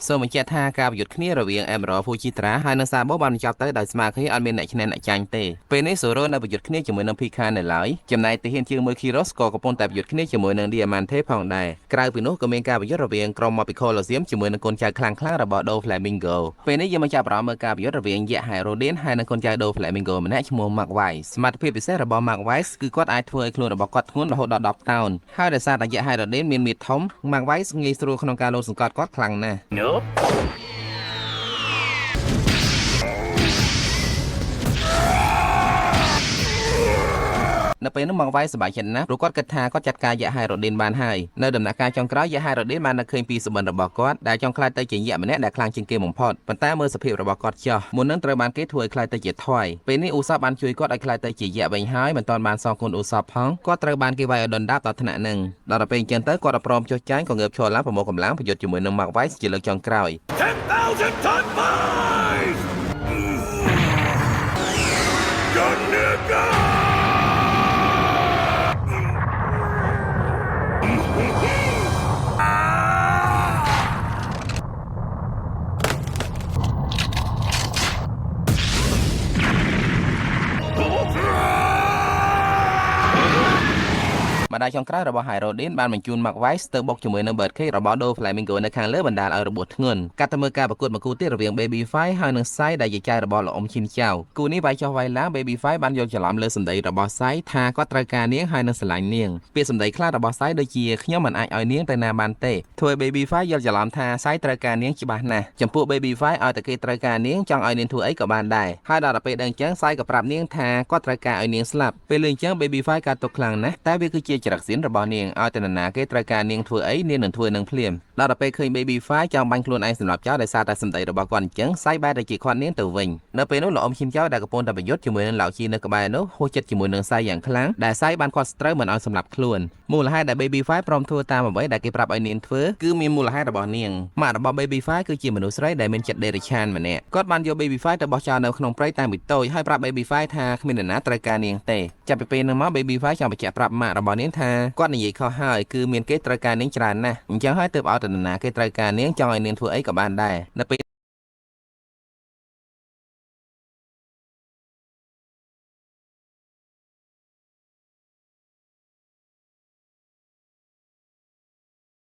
សូមបញ្ជាក់ថាការប្រយុទ្ធគ្នារវាងអេមរ៉ូភូជីត្រាហើយនិងសាបូបានបញ្ចប់ទៅដោយស្មើគ្នាអត់មានអ្នកឈ្នះអ្នកចាញ់ទេពេលនេះសូរ៉ូនៅប្រយុទ្ធគ្នាជាមួយនឹងភីខានៅឡើយចំណែកទាហានជើងមួយ Kiros ក៏កំពុងតែប្រយុទ្ធគ្នាជាមួយនឹង Diamante ផងដែរក្រៅពីនោះក៏មានការប្រយុទ្ធរវាងក្រុម Mopicolozium ជាមួយនឹងកូនចៅខ្លាំងៗរបស់ Do Flamingo ពេលនេះយើងមកចាប់អារម្មណ៍មើលការប្រយុទ្ធរវាងយក្ស Hierodin ហើយនិងកូនចៅ Do Flamingo ម្នាក់ឈ្មោះ Mark Weiss សមត្ថភាពពិសេសរបស់ Mark Weiss គឺគាត់អាចធ្វើឲ្យខ្លួនរបស់គាត់ធ្ងន់រហូតដល់10តោនហើយដោយសារតែយក្ស Hierodin មានមាឌធំ Mark Weiss ងាយស្រួលក្នុងការលូតសង្កត់គាត់ខ្លាំងណាស់ Nope. នៅពេលនោះមកវាយសប្បាយចិត្តណាស់ព្រោះគាត់គិតថាគាត់ចាត់ការយក្ស Hierodin បានហើយនៅដំណាក់កាលចុងក្រោយយក្ស Hierodin បាននឹកឃើញពីសុបិនរបស់គាត់ដែលចង់ខ្លាចទៅជាយក្សម្នាក់ដែលខ្លាំងជាងគេបំផុតប៉ុន្តែមើលសភាពរបស់គាត់ចោះមុននឹងត្រូវបានគេធ្វើឲ្យខ្លាចទៅជាថយពេលនេះអ៊ូសបបានជួយគាត់ឲ្យខ្លាចទៅជាយក្សវិញហើយមិនទាន់បានសងគុណអ៊ូសបផងគាត់ត្រូវបានគេវាយឲ្យដុនដាបដល់ថ្នាក់នឹងដល់ពេលអញ្ចឹងទៅគាត់ព្រមចុះចាញ់ក៏ងើបឈរឡើងប្រមូលកម្លាំងប្រយុទ្ធជាមួយនឹង Mark Weiss ជាលើកចុងក្រោយ 10,000 ton mines! Your nigga! ម្ដាយចុងក្រោយរបស់ Hierodin បានបញ្ជូន Mark Weiss ទៅបុកជាមួយនឹង Birdcage របស់ Do Flamingo នៅខាងលើបណ្ដាលឲ្យរបួសធ្ងន់កាត់ទៅមើលការប្រកួតមួយគូទៀតរវាង Baby Fai ហើយនិង Sai ដែលជាចៅរបស់លោកអ៊ំឈីនចៅគូនេះវាយចុះវាយឡើង Baby Fai បានយកច្រឡំលើសម្ដីរបស់ Sai ថាគាត់ត្រូវការនាងហើយនឹងស្រឡាញ់នាងពាក្យសម្ដីខ្លះរបស់ Sai ដូចជាខ្ញុំមិនអាចឲ្យនាងទៅណាបានទេធ្វើឲ្យ Baby Fai យល់ច្រឡំថា Sai ត្រូវការនាងច្បាស់ណាស់ចំពោះ Baby Fai ឲ្យតែគេត្រូវការនាងចង់ឲ្យនាងធ្វើអីក៏បានដែរហើយដល់ពេលដឹងអញ្ចឹង Sai ក៏ប្រាប់នាងថាគាត់ត្រូវការឲ្យនាងស្លាប់ពេលលើអញ្ចឹង Baby Fai កាត់ទុកខ្លាំងណាស់តែវាគឺជាចរិតសៀនរបស់នាងឲ្យតែនរណាគេត្រូវការនាងធ្វើអីនាងនឹងធ្វើនឹងភ្លាមដល់ពេលឃើញ Baby Fai ចង់បាញ់ខ្លួនឯងសម្រាប់ចោលដោយសារតែសម្ដីរបស់គាត់អញ្ចឹង Sai បែរទៅជាខាត់នាងទៅវិញនៅពេលនោះលោកអ៊ំឈីមចៅដែលកំពុងតែប្រយុទ្ធជាមួយនឹងលោកជីនៅក្បែរនោះហួសចិត្តជាមួយនឹង Sai យ៉ាងខ្លាំងដែល Sai បានខាត់ស្ត្រូវមិនឲ្យសម្លាប់ខ្លួនមូលហេតុដែល Baby Fai ព្រមធ្វើតាមអ្វីដែលគេប្រាប់ឲ្យនាងធ្វើគឺមានមូលហេតុរបស់នាងម៉ាក់របស់ Baby Fai គឺជាមនុស្សស្រីដែលមានចិត្តដេរឆានម្នាក់គាត់បានយក Baby Fai ទៅបោះចោលនៅក្នុងព្រៃតែមួយតូចហើយប្រាប់ Baby Fai ថាគ្មាននរណាត្រូវការនាងទេចាប់ពីពេលនោះមក Baby Fai ចង់បញ្ជាក់ប្រាប់ម៉ាក់របស់នាងថាគាត់និយាយខុសហើយគឺមានគេត្រូវការនាងច្រើនណាស់អញ្ចឹងហើយទើបឲ្យតនរណាគេត្រូវការនាងចង់ឲ្យនាងធ្វើអីក៏បានដែរនៅពេល